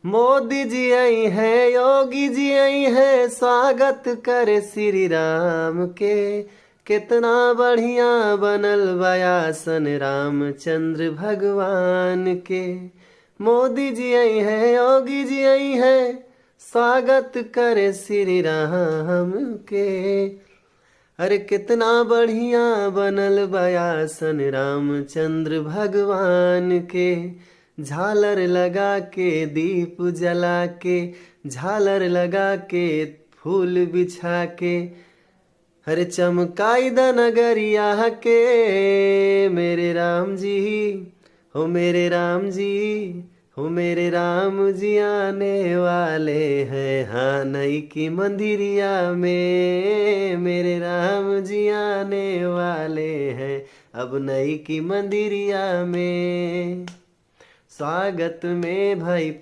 मोदी जी आई है, योगी जी आई है, स्वागत करे श्री राम के। कितना बढ़िया बनल बयासन रामचंद्र भगवान के। मोदी जी आई है, योगी जी आई है, स्वागत करे श्री राम के। अरे कितना बढ़िया बनल बयासन रामचंद्र भगवान के। झालर लगा के दीप जला के, झालर लगा के फूल बिछा के, हरे चमकाई द नगरिया के। मेरे राम जी, हो मेरे राम जी, हो मेरे राम जी आने वाले हैं, हाँ नई की मंदिरिया में। मेरे राम जी आने वाले हैं अब नई की मंदिरिया में। स्वागत में भाई